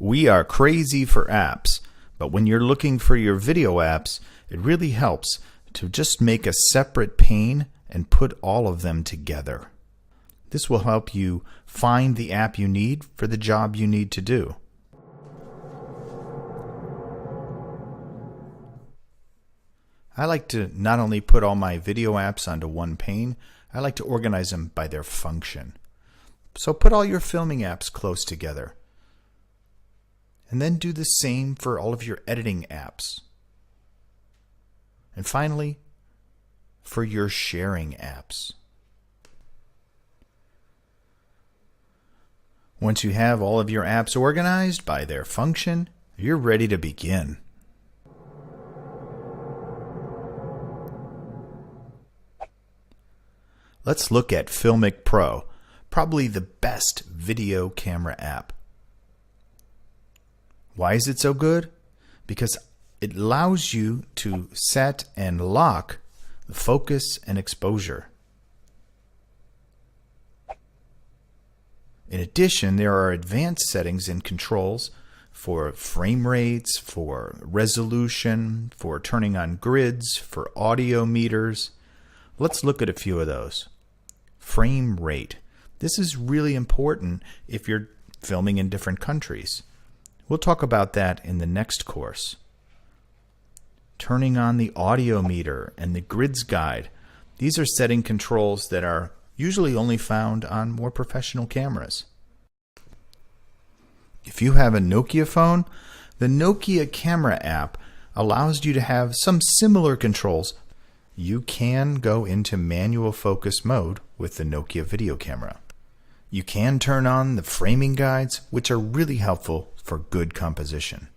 We are crazy for apps, but when you're looking for your video apps, it really helps to just make a separate pane and put all of them together. This will help you find the app you need for the job you need to do. I like to not only put all my video apps onto one pane, I like to organize them by their function. So put all your filming apps close together. And then do the same for all of your editing apps. And finally, for your sharing apps. Once you have all of your apps organized by their function, you're ready to begin. Let's look at Filmic Pro, probably the best video camera app. Why is it so good? Because it allows you to set and lock the focus and exposure. In addition, there are advanced settings and controls for frame rates, for resolution, for turning on grids, for audio meters. Let's look at a few of those. Frame rate. This is really important if you're filming in different countries. We'll talk about that in the next course. Turning on the audio meter and the grids guide. These are setting controls that are usually only found on more professional cameras. If you have a Nokia phone, the Nokia Camera app allows you to have some similar controls. You can go into manual focus mode with the Nokia video camera. You can turn on the framing guides, which are really helpful for good composition.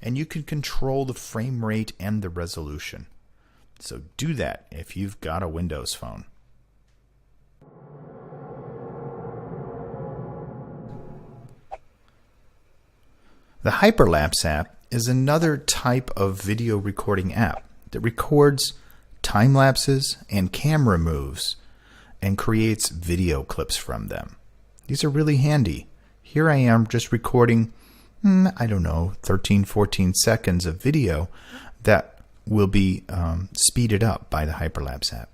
And you can control the frame rate and the resolution. So do that if you've got a Windows phone. The Hyperlapse app is another type of video recording app that records time lapses and camera moves and creates video clips from them. These are really handy. Here I am just recording, 13, 14 seconds of video that will be speeded up by the Hyperlapse app.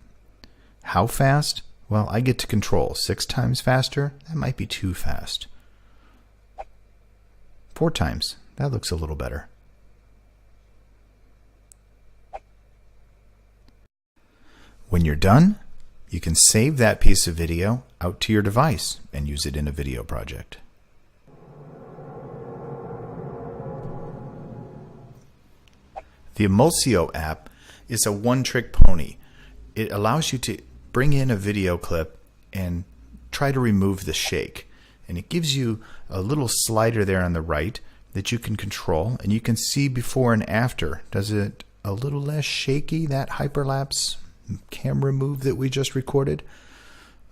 How fast? Well, I get to control 6 times faster. That might be too fast. 4 times. That looks a little better. When you're done, you can save that piece of video out to your device and use it in a video project. The Emulsio app is a one-trick pony. It allows you to bring in a video clip and try to remove the shake. And it gives you a little slider there on the right that you can control, and you can see before and after. Does it a little less shaky, that hyperlapse camera move that we just recorded?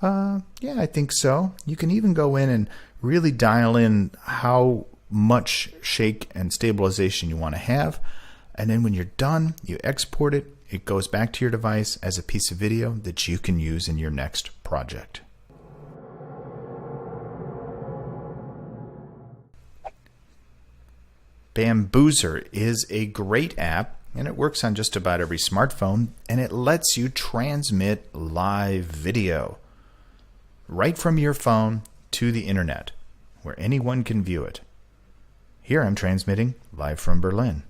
Yeah, I think so. You can even go in and really dial in how much shake and stabilization you want to have. And then when you're done, you export it. It goes back to your device as a piece of video that you can use in your next project. Bamboozer is a great app, and it works on just about every smartphone, and it lets you transmit live video right from your phone to the internet, where anyone can view it. Here I'm transmitting live from Berlin.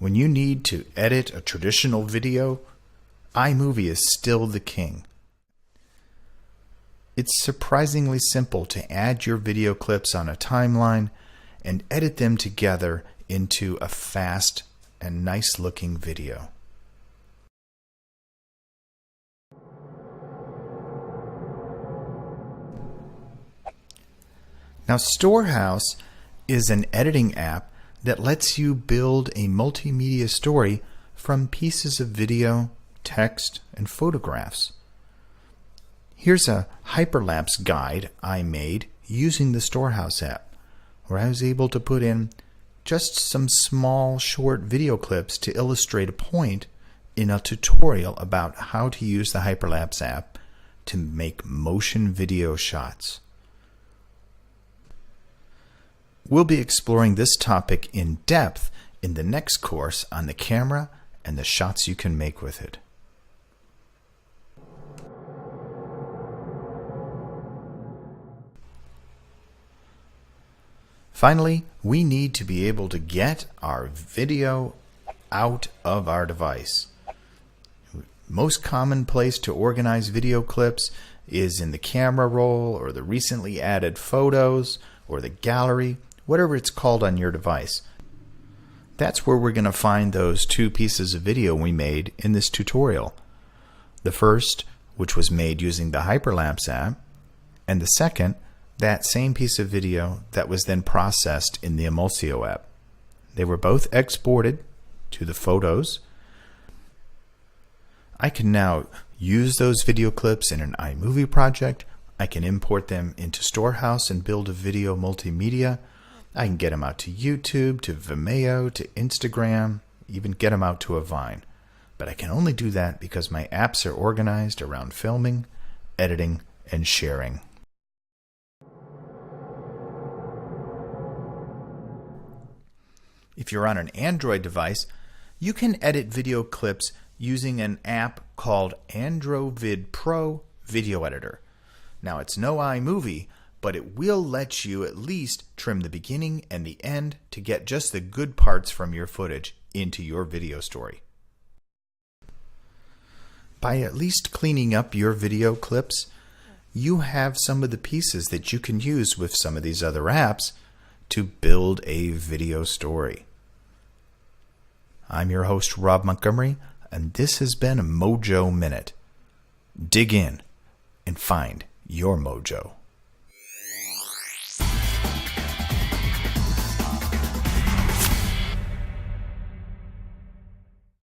When you need to edit a traditional video, iMovie is still the king. It's surprisingly simple to add your video clips on a timeline and edit them together into a fast and nice looking video. Now, Storehouse is an editing app that lets you build a multimedia story from pieces of video, text, and photographs. Here's a hyperlapse guide I made using the Storehouse app, where I was able to put in just some small short video clips to illustrate a point in a tutorial about how to use the Hyperlapse app to make motion video shots. We'll be exploring this topic in depth in the next course on the camera and the shots you can make with it. Finally, we need to be able to get our video out of our device. Most common place to organize video clips is in the camera roll or the recently added photos or the gallery, whatever it's called on your device. That's where we're going to find those two pieces of video we made in this tutorial. The first, which was made using the Hyperlapse app, and the second, that same piece of video that was then processed in the Emulsio app. They were both exported to the photos. I can now use those video clips in an iMovie project. I can import them into Storehouse and build a video multimedia. I can get them out to YouTube, to Vimeo, to Instagram, even get them out to a Vine. But I can only do that because my apps are organized around filming, editing, and sharing. If you're on an Android device, you can edit video clips using an app called AndroVid Pro Video Editor. Now, it's no iMovie, but it will let you at least trim the beginning and the end to get just the good parts from your footage into your video story. By at least cleaning up your video clips, you have some of the pieces that you can use with some of these other apps to build a video story. I'm your host, Rob Montgomery, and this has been a Mojo Minute. Dig in and find your mojo.